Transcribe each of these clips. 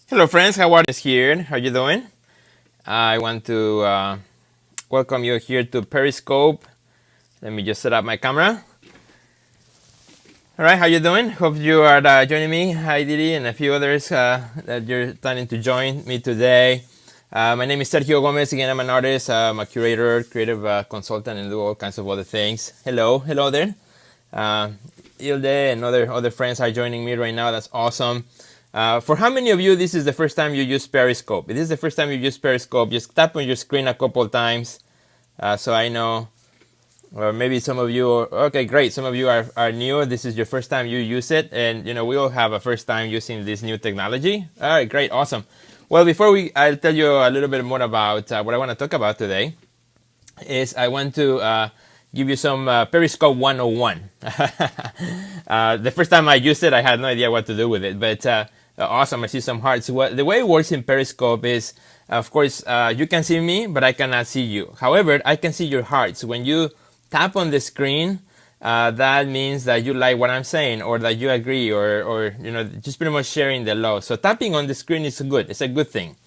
Hello friends, how are you here? How you doing? I want to welcome you here to Periscope. Let me just set up my camera. All right, how you doing? Hope you are joining me, hi Didi, and a few others that you're planning to join me today. My name is Sergio Gomez. Again, I'm an artist, I'm a curator, creative consultant, and do all kinds of other things. Hello there. Ilde and other friends are joining me right now. That's awesome. For how many of you this is the first time you use Periscope? If this is the first time you use Periscope, just tap on your screen a couple times so I know. Or maybe some of you, okay, great. Some of you are new. This is your first time you use it. And, we all have a first time using this new technology. All right, great, awesome. Well, I'll tell you a little bit more about what I want to talk about today. I want to give you some Periscope 101. The first time I used it, I had no idea what to do with it. But awesome, I see some hearts. The way it works in Periscope is, of course, you can see me, but I cannot see you. However, I can see your hearts. When you tap on the screen, that means that you like what I'm saying, or that you agree, or just pretty much sharing the love. So tapping on the screen is good. It's a good thing.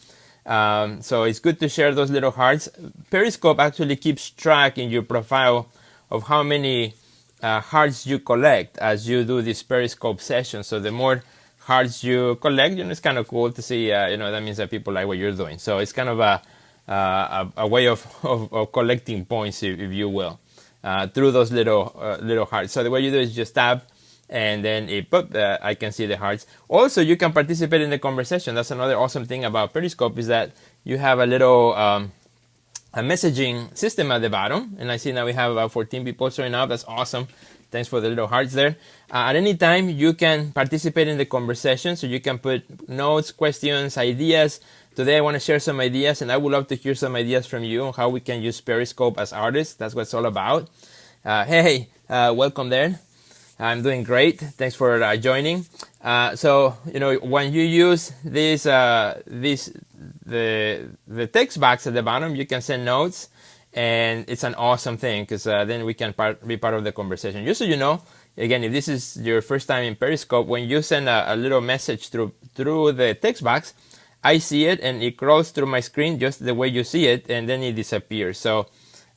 So it's good to share those little hearts. Periscope actually keeps track in your profile of how many hearts you collect as you do this Periscope session. So the more hearts you collect, it's kind of cool to see. That means that people like what you're doing. So it's kind of a way of collecting points, if you will, through those little hearts. So the way you do is just tap, and then I can see the hearts. Also, you can participate in the conversation. That's another awesome thing about Periscope, is that you have a little a messaging system at the bottom. And I see now we have about 14 people showing up. That's awesome. Thanks for the little hearts there. At any time, you can participate in the conversation. So you can put notes, questions, ideas. Today, I want to share some ideas, and I would love to hear some ideas from you on how we can use Periscope as artists. That's what it's all about. Hey, welcome there. I'm doing great. Thanks for joining. When you use the text box at the bottom, you can send notes, and it's an awesome thing because then we can be part of the conversation. Just so you know, again, if this is your first time in Periscope, when you send a little message through the text box, I see it and it crawls through my screen just the way you see it, and then it disappears. So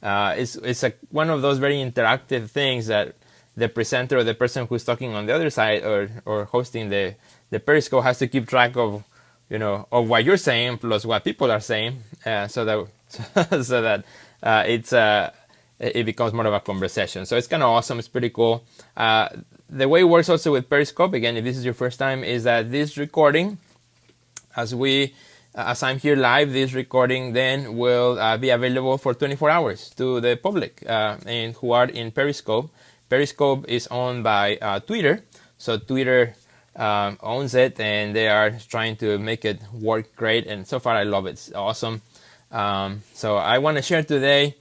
it's one of those very interactive things that the presenter or the person who's talking on the other side or hosting the Periscope has to keep track of, of what you're saying plus what people are saying, so that it becomes more of a conversation. So it's kind of awesome. It's pretty cool. The way it works also with Periscope, again, if this is your first time, is that this recording, as I'm here live, this recording then will be available for 24 hours to the public and who are in Periscope. Periscope is owned by Twitter, so Twitter owns it, and they are trying to make it work great, and so far I love it. It's awesome. So I want to share today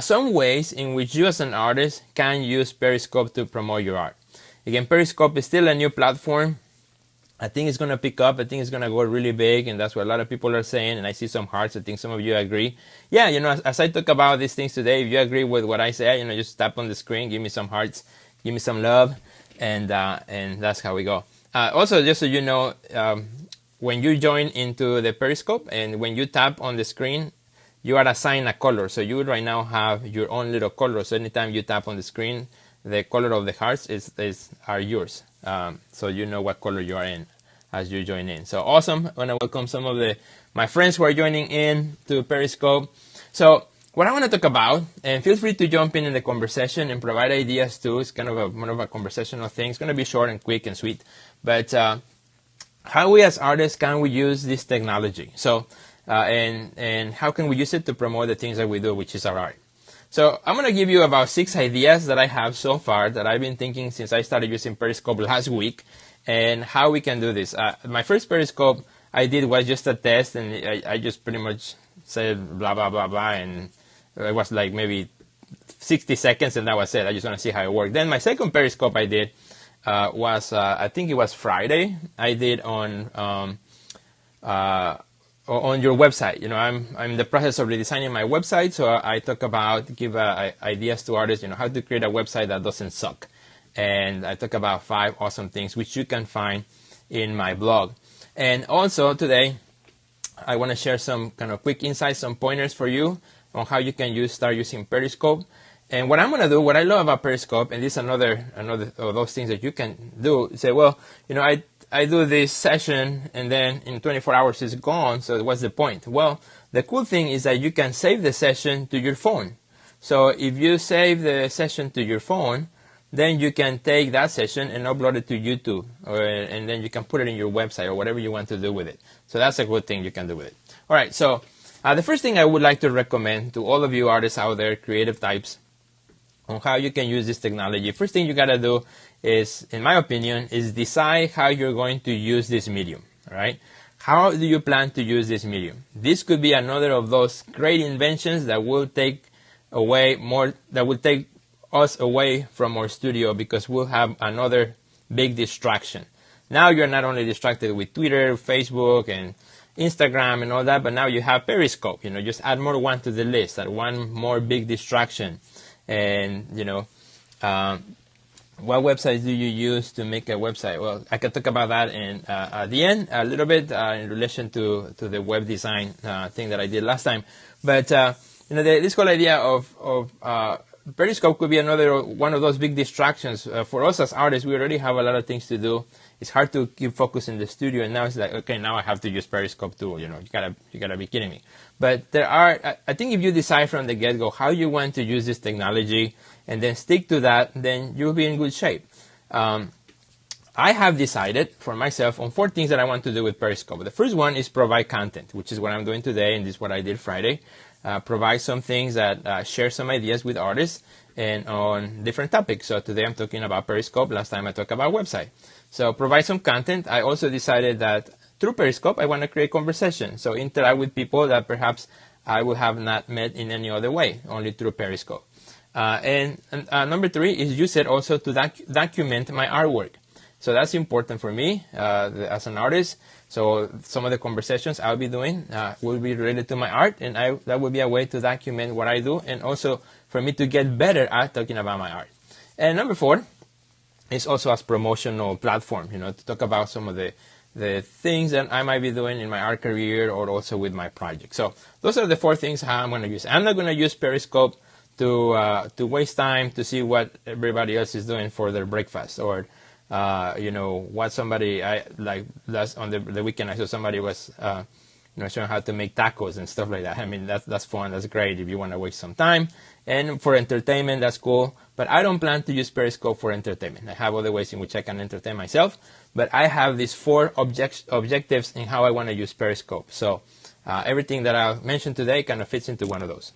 some ways in which you as an artist can use Periscope to promote your art. Again, Periscope is still a new platform. I think it's going to pick up. I think it's going to go really big, and that's what a lot of people are saying, and I see some hearts. I think some of you agree. Yeah, as I talk about these things today, if you agree with what I say, just tap on the screen, give me some hearts, give me some love, and that's how we go. Also, just so you know, when you join into the Periscope and when you tap on the screen, you are assigned a color. So you right now have your own little color. So anytime you tap on the screen, the color of the hearts are yours. So you know what color you are in as you join in. So awesome. I want to welcome some of my friends who are joining in to Periscope. So what I want to talk about, and feel free to jump in the conversation and provide ideas too. It's kind of more of a conversational thing. It's going to be short and quick and sweet. But how we as artists can we use this technology? So and how can we use it to promote the things that we do, which is our art? So I'm going to give you about 6 ideas that I have so far that I've been thinking since I started using Periscope last week, and how we can do this. My first Periscope I did was just a test, and I just pretty much said blah, blah, blah, blah, and it was like maybe 60 seconds, and that was it. I just want to see how it worked. Then my second Periscope I did was, I think it was Friday. I did on your website. I'm in the process of redesigning my website, so I talk about, give ideas to artists, how to create a website that doesn't suck. And I talk about 5 awesome things which you can find in my blog. And also today, I want to share some kind of quick insights, some pointers for you on how you can start using Periscope. And what I'm going to do, what I love about Periscope, and this is another of those things that you can do, say, well, I do this session and then in 24 hours it's gone, so what's the point? Well, the cool thing is that you can save the session to your phone. So if you save the session to your phone, then you can take that session and upload it to YouTube, and then you can put it in your website or whatever you want to do with it. So that's a good thing you can do with it. All right, so the first thing I would like to recommend to all of you artists out there, creative types, on how you can use this technology. First thing you got to do is, in my opinion, is decide how you're going to use this medium. All right, how do you plan to use this medium? This could be another of those great inventions that will take us away from our studio, because we'll have another big distraction. Now you're not only distracted with Twitter, Facebook, and Instagram and all that, but now you have Periscope. Just add more one to the list, add one more big distraction. And what websites do you use to make a website? Well, I can talk about that at the end a little bit in relation to the web design thing that I did last time. But this whole idea of Periscope could be another one of those big distractions for us as artists. We already have a lot of things to do. It's hard to keep focus in the studio, and now it's like, okay, now I have to use Periscope too. You gotta be kidding me. But I think if you decide from the get-go how you want to use this technology and then stick to that, then you'll be in good shape. I have decided for myself on 4 things that I want to do with Periscope. The first one is provide content, which is what I'm doing today, and this is what I did Friday. Provide some things that share some ideas with artists and on different topics. So today I'm talking about Periscope. Last time I talked about website. So provide some content. I also decided that through Periscope, I want to create conversation. So interact with people that perhaps I would have not met in any other way, only through Periscope. And number 3 is use it also to document my artwork. So that's important for me as an artist. So some of the conversations I'll be doing will be related to my art, and that will be a way to document what I do, and also for me to get better at talking about my art. And number 4 is also as promotional platform, to talk about some of the things that I might be doing in my art career or also with my project. So those are the 4 things how I'm going to use. I'm not going to use Periscope to waste time to see what everybody else is doing for their breakfast, or what somebody last on the weekend I saw somebody was showing how to make tacos and stuff like that. I mean, that's fun, that's great if you want to waste some time. And for entertainment, that's cool. But I don't plan to use Periscope for entertainment. I have other ways in which I can entertain myself. But I have these 4 objectives in how I want to use Periscope. So everything that I'll mention today kind of fits into one of those.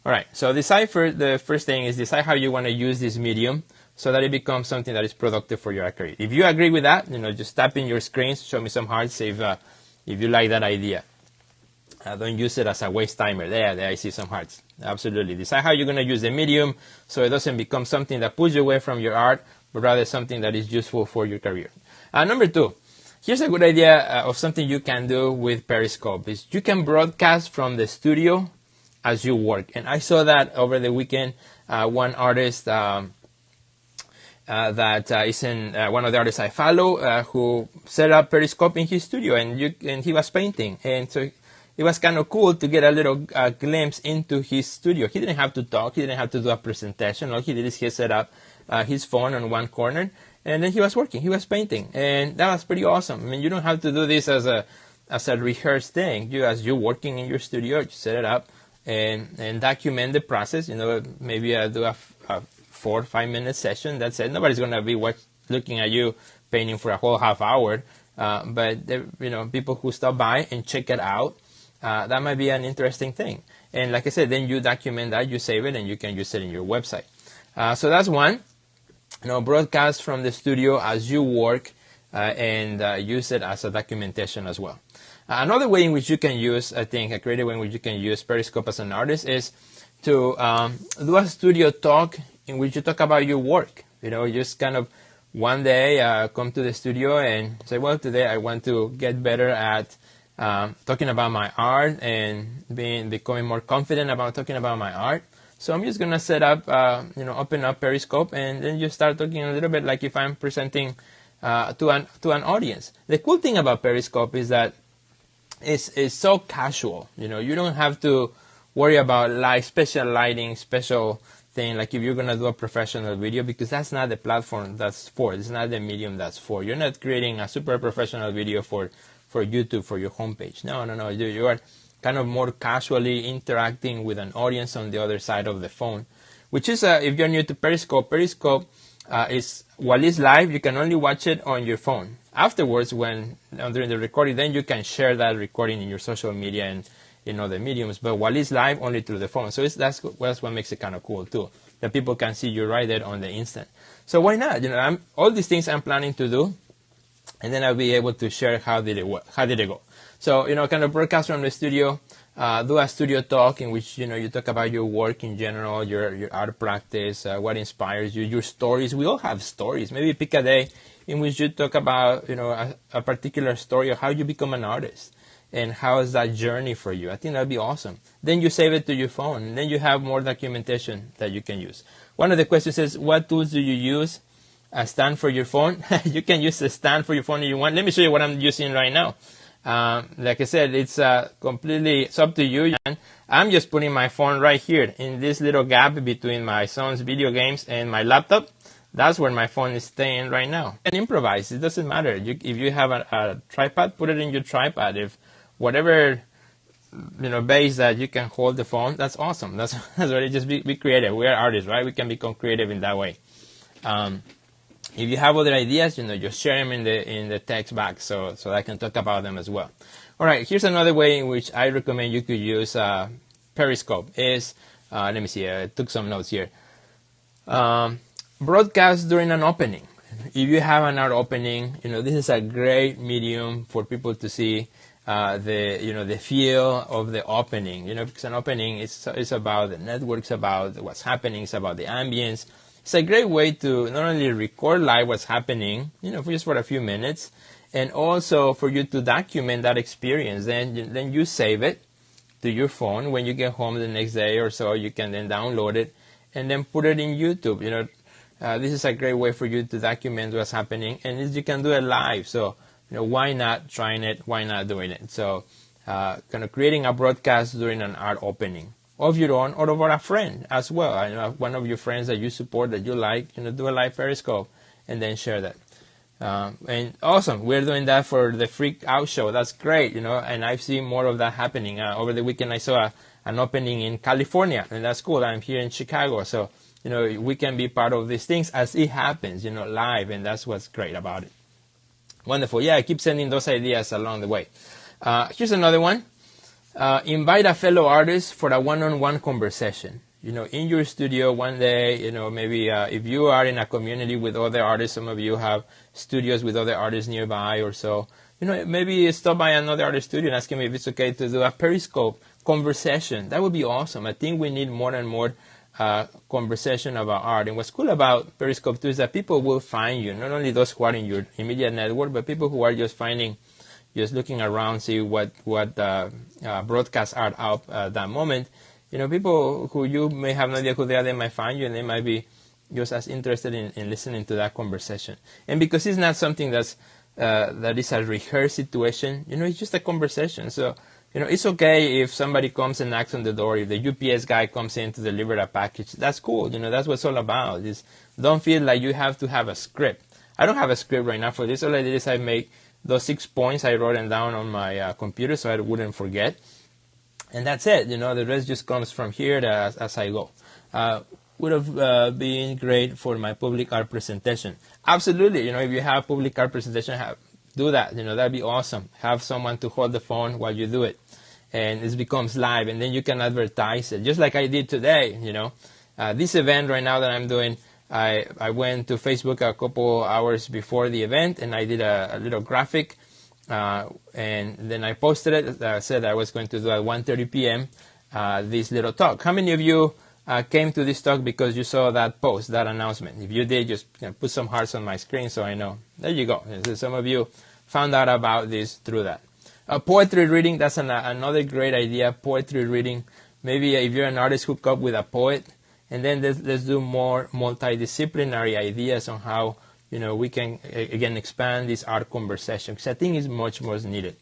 All right, so the first thing is decide how you want to use this medium so that it becomes something that is productive for your career. If you agree with that, just tap in your screens, show me some hearts if you like that idea. Don't use it as a waste timer. There, I see some hearts. Absolutely. Decide how you're going to use the medium so it doesn't become something that pulls you away from your art, but rather something that is useful for your career. Number 2, here's a good idea of something you can do with Periscope. Is you can broadcast from the studio as you work. And I saw that over the weekend. One artist that is in one of the artists I follow who set up Periscope in his studio, and he was painting. And so it was kind of cool to get a little glimpse into his studio. He didn't have to talk. He didn't have to do a presentation. All he did is he set up his phone on one corner, and then he was working. He was painting, and that was pretty awesome. I mean, you don't have to do this as a rehearsed thing. As you're working in your studio, you set it up and document the process. Maybe do a 4 or 5 minute session. That's it. Nobody's gonna be looking at you painting for a whole half hour. But people who stop by and check it out. That might be an interesting thing. And like I said, then you document that, you save it, and you can use it in your website. So that's one. Broadcast from the studio as you work, and use it as a documentation as well. Another way in which you can use, I think, a creative way in which you can use Periscope as an artist is to do a studio talk in which you talk about your work. Just kind of one day come to the studio and say, well, today I want to get better at talking about my art and becoming more confident about talking about my art. So I'm just going to set up, open up Periscope, and then you start talking a little bit like if I'm presenting to an audience. The cool thing about Periscope is that it's so casual. You don't have to worry about special lighting, special thing, like if you're going to do a professional video, because that's not the platform that's for. It's not the medium that's for. You're not creating a super professional video for YouTube, for your homepage. No. You are kind of more casually interacting with an audience on the other side of the phone, which is, if you're new to Periscope is, while it's live, you can only watch it on your phone. Afterwards, during the recording, then you can share that recording in your social media and in other mediums. But while it's live, only through the phone. So that's what makes it kind of cool too, that people can see you right there on the instant. So why not? All these things I'm planning to do, and then I'll be able to share how did it go. So kind of broadcast from the studio. Do a studio talk in which you talk about your work in general, your art practice, what inspires you, your stories. We all have stories. Maybe pick a day in which you talk about a particular story of how you become an artist and how is that journey for you. I think that'd be awesome. Then you save it to your phone, and then you have more documentation that you can use. One of the questions is, what tools do you use? A stand for your phone. You can use a stand for your phone if you want. Let me show you what I'm using right now. Like I said, it's up to you. And I'm just putting my phone right here in this little gap between my son's video games and my laptop. That's where my phone is staying right now. And improvise. It doesn't matter. If you have a tripod, put it in your tripod. If whatever base that you can hold the phone, that's awesome. That's what it just be creative. We are artists, right? We can become creative in that way. If you have other ideas, just share them in the text box so I can talk about them as well. All right, here's another way in which I recommend you could use Periscope. Let me see, I took some notes here. Broadcast during an opening. If you have an art opening, this is a great medium for people to see the feel of the opening. Because an opening is about the networks, about what's happening, it's about the ambience. It's a great way to not only record live what's happening, for a few minutes, and also for you to document that experience. Then you save it to your phone. When you get home the next day or so, you can then download it and then put it in YouTube. This is a great way for you to document what's happening, and you can do it live. So, why not trying it? Why not doing it? So, kind of creating a broadcast during an art opening of your own or of a friend as well. One of your friends that you support, that you like, do a live Periscope and then share that. And awesome, we're doing that for the Freak Out show. That's great, and I've seen more of that happening. Over the weekend, I saw an opening in California, and that's cool. I'm here in Chicago, so we can be part of these things as it happens, live, and that's what's great about it. Wonderful. Yeah, I keep sending those ideas along the way. Here's another one. Invite a fellow artist for a one-on-one conversation. In your studio one day, maybe if you are in a community with other artists, some of you have studios with other artists nearby or so, maybe stop by another artist studio and ask him if it's okay to do a Periscope conversation. That would be awesome. I think we need more and more conversation about art. And what's cool about Periscope too is that people will find you, not only those who are in your immediate network, but people who are just looking around, see what broadcasts are out at that moment. People who you may have no idea who they are, they might find you and they might be just as interested in listening to that conversation. And because it's not something that is a rehearsed situation, it's just a conversation. So, it's okay if somebody comes and knocks on the door, if the UPS guy comes in to deliver a package. That's cool. That's what it's all about. Don't feel like you have to have a script. I don't have a script right now for this. All I did is I make those 6 points, I wrote them down on my computer so I wouldn't forget. And that's it. The rest just comes from here as I go. Would have been great for my public art presentation. Absolutely. If you have public art presentation, do that. That'd be awesome. Have someone to hold the phone while you do it. And it becomes live. And then you can advertise it. Just like I did today, This event right now that I'm doing, I went to Facebook a couple hours before the event and I did a little graphic and then I posted it. I said I was going to do at 1:30 p.m. This little talk. How many of you came to this talk because you saw that post, that announcement? If you did, just put some hearts on my screen so I know. There you go. So some of you found out about this through that. Poetry reading, that's another great idea. Poetry reading. Maybe if you're an artist, hook up with a poet. And then let's do more multidisciplinary ideas on how we can again expand this art conversation, because I think it's much more needed.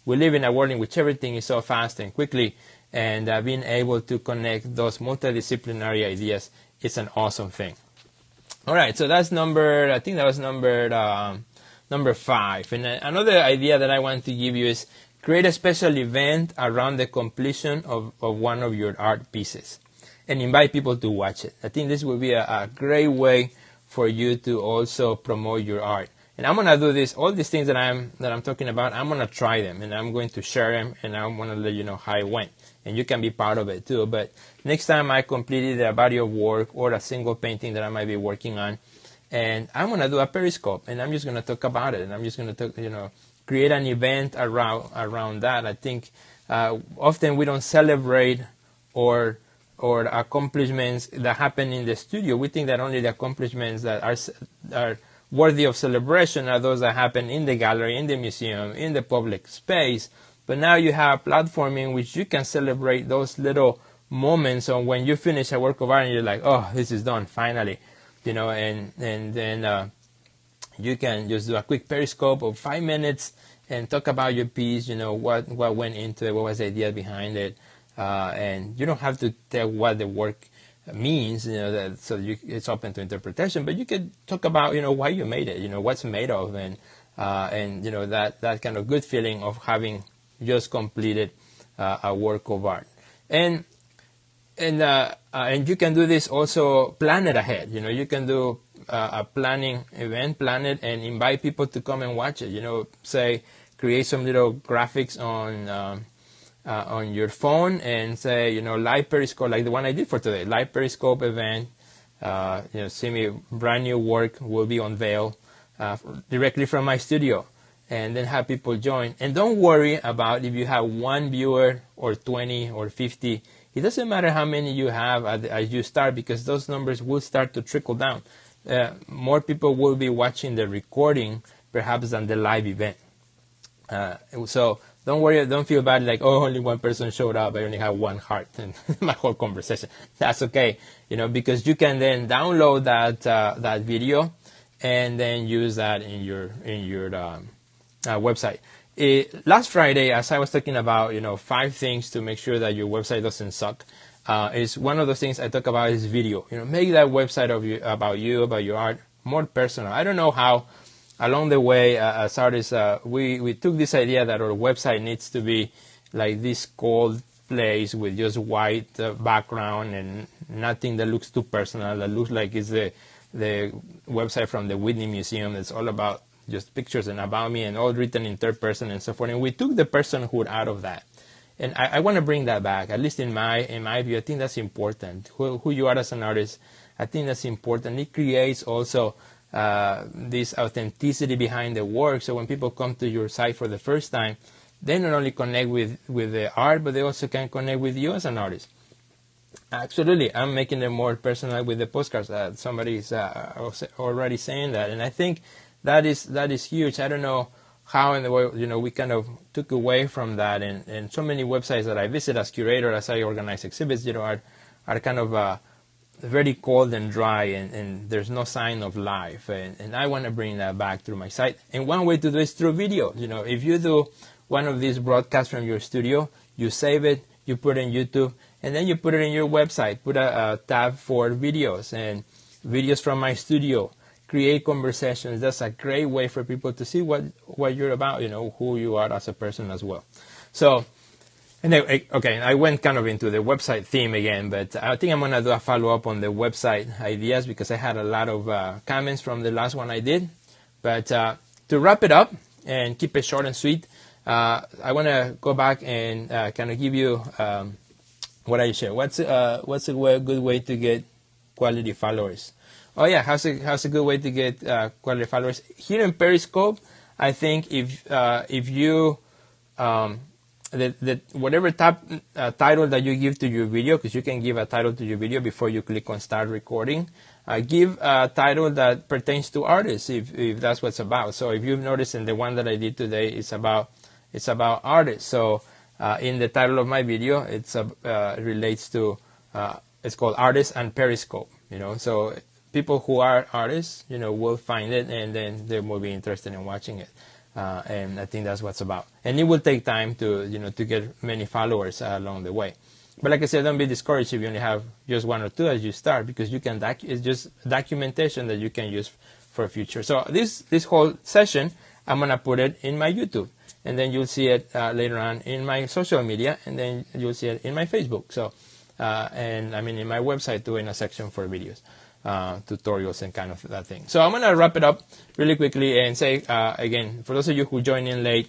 We live in a world in which everything is so fast and quickly, and being able to connect those multidisciplinary ideas is an awesome thing. All right, so that's I think that was number 5. And another idea that I want to give you is create a special event around the completion of one of your art pieces and invite people to watch it. I think this will be a great way for you to also promote your art. And I'm gonna do this. All these things that I'm talking about, I'm gonna try them, and I'm going to share them, and I'm gonna let you know how it went. And you can be part of it too. But next time I completed a body of work or a single painting that I might be working on, and I'm gonna do a Periscope, and I'm just gonna talk about it, and I'm just gonna talk, create an event around that. I think often we don't celebrate or accomplishments that happen in the studio. We think that only the accomplishments that are worthy of celebration are those that happen in the gallery, in the museum, in the public space. But now you have a platform in which you can celebrate those little moments on when you finish a work of art and you're like, oh, this is done finally, and then you can just do a quick Periscope of 5 minutes and talk about your piece, what went into it, what was the idea behind it, and you don't have to tell what the work means, it's open to interpretation, but you could talk about, why you made it, what's made of, and that kind of good feeling of having just completed a work of art. And you can do this also, plan it ahead. You can do a planning event, plan it, and invite people to come and watch it. Say, create some little graphics on your phone and say, live Periscope, like the one I did for today, live Periscope event. See me, brand new work will be unveiled directly from my studio, and then have people join. And don't worry about if you have 1 viewer or 20 or 50. It doesn't matter how many you have as you start, because those numbers will start to trickle down. More people will be watching the recording perhaps than the live event. So don't worry, don't feel bad like, oh, only one person showed up, I only have 1 heart in my whole conversation. That's okay, because you can then download that video and then use that in your website. Last Friday, as I was talking about, 5 things to make sure that your website doesn't suck, is one of those things I talk about is video. Make that website about your art, more personal. I don't know how. Along the way, as artists, we took this idea that our website needs to be like this cold place with just white background and nothing that looks too personal, that looks like it's the website from the Whitney Museum. It's all about just pictures and about me and all written in third person and so forth. And we took the personhood out of that. And I want to bring that back, at least in my view. I think that's important. Who you are as an artist, I think that's important. It creates also this authenticity behind the work. So when people come to your site for the first time, they not only connect with the art, but they also can connect with you as an artist. Absolutely, I'm making it more personal with the postcards. Somebody's already saying that, and I think that is huge. I don't know how in the world, we kind of took away from that, and so many websites that I visit as curator, as I organize exhibits, are kind of very cold and dry, and there's no sign of life, and I want to bring that back through my site. And one way to do it is through video. If you do one of these broadcasts from your studio, you save it, you put it in YouTube, and then you put it in your website. Put a tab for videos and videos from my studio. Create conversations. That's a great way for people to see what you're about, who you are as a person as well. So, and then, okay, I went kind of into the website theme again, but I think I'm going to do a follow-up on the website ideas because I had a lot of comments from the last one I did. But to wrap it up and keep it short and sweet, I want to go back and kind of give you what I share. What's a good way to get quality followers? Oh yeah, how's a good way to get quality followers? Here in Periscope, I think if you whatever title that you give to your video, because you can give a title to your video before you click on start recording, give a title that pertains to artists if that's what it's about. So if you've noticed in the one that I did today, it's about artists. So in the title of my video, it's relates to it's called Artists and Periscope. So people who are artists, will find it, and then they will be interested in watching it. And I think that's what's about. And it will take time to get many followers along the way. But like I said, don't be discouraged if you only have just one or two as you start, because you can it's just documentation that you can use for future. So this whole session, I'm gonna put it in my YouTube, and then you'll see it later on in my social media, and then you'll see it in my Facebook. So and I mean in my website too, in a section for videos, tutorials and kind of that thing. So I'm gonna wrap it up really quickly and say again, for those of you who join in late,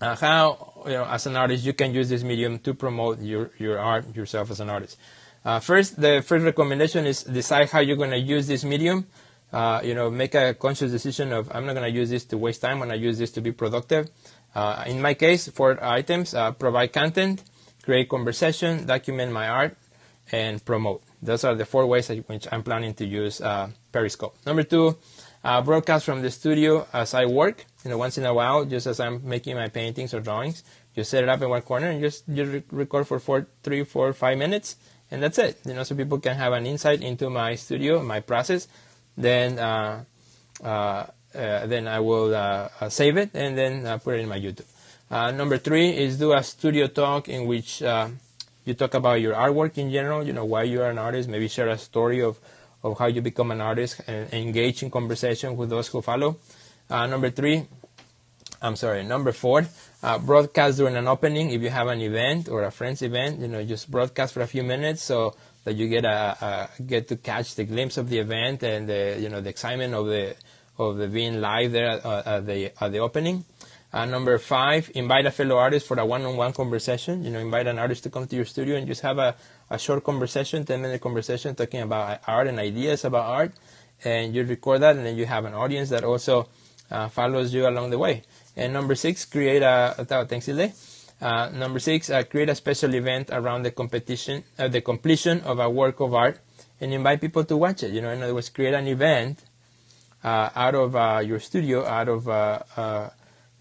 how as an artist you can use this medium to promote your art yourself as an artist. The first recommendation is decide how you're going to use this medium. Make a conscious decision of, I'm not going to use this to waste time, I'm going to use this to be productive. In my case, 4 items: provide content, create conversation, document my art, and promote. Those are the 4 ways in which I'm planning to use Periscope. Number 2, broadcast from the studio as I work. Once in a while, just as I'm making my paintings or drawings, just set it up in one corner and just record for 3, 4, 5 minutes, and that's it. So people can have an insight into my studio, my process. Then I will save it and then put it in my YouTube. Number 3 is do a studio talk in which you talk about your artwork in general. Why you are an artist. Maybe share a story of how you become an artist and engage in conversation with those who follow. Number 4, broadcast during an opening. If you have an event or a friend's event, just broadcast for a few minutes so that you get to catch the glimpse of the event and the excitement of the being live there at the opening. Number 5, invite a fellow artist for a one-on-one conversation. Invite an artist to come to your studio and just have a short conversation, 10-minute conversation talking about art and ideas about art. And you record that, and then you have an audience that also follows you along the way. And number 6, create number 6, create a special event around the completion of a work of art, and invite people to watch it. In other words, create an event out of your studio, out of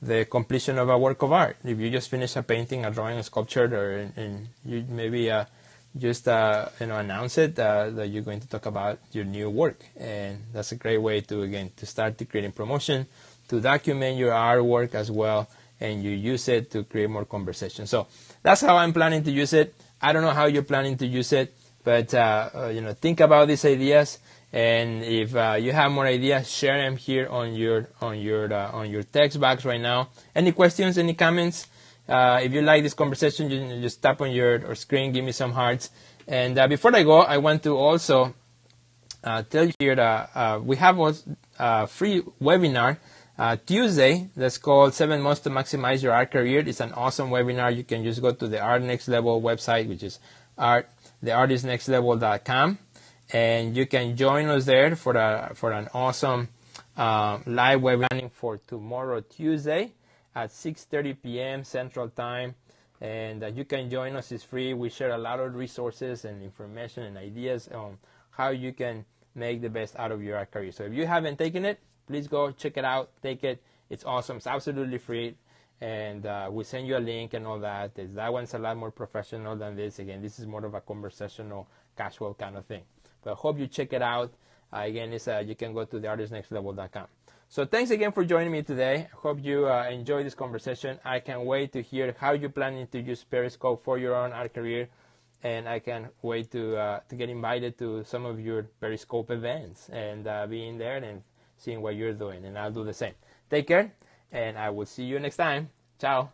the completion of a work of art. If you just finish a painting, a drawing, a sculpture, and you maybe just announce it that you're going to talk about your new work, and that's a great way to start creating promotion, to document your artwork as well, and you use it to create more conversation. So that's how I'm planning to use it. I don't know how you're planning to use it, but think about these ideas, and if you have more ideas, share them here on your text box right now. Any questions? Any comments? If you like this conversation, you just tap on your screen, give me some hearts. And before I go, I want to also tell you here that we have a free webinar Tuesday that's called 7 Months to Maximize Your Art Career. It's an awesome webinar. You can just go to the Art NXT Level website, which is theartistnextlevel.com, and you can join us there for an awesome live webinar for tomorrow, Tuesday, at 6:30 p.m. Central Time, and you can join us. It's free. We share a lot of resources and information and ideas on how you can make the best out of your art career. So if you haven't taken it, please go check it out, take it. It's awesome. It's absolutely free, and we send you a link and all that. That one's a lot more professional than this. Again, this is more of a conversational, casual kind of thing. But I hope you check it out. Again, you can go to theartistnextlevel.com. So thanks again for joining me today. I hope you enjoyed this conversation. I can't wait to hear how you're planning to use Periscope for your own art career, and I can't wait to get invited to some of your Periscope events and being there and seeing what you're doing, and I'll do the same. Take care, and I will see you next time. Ciao.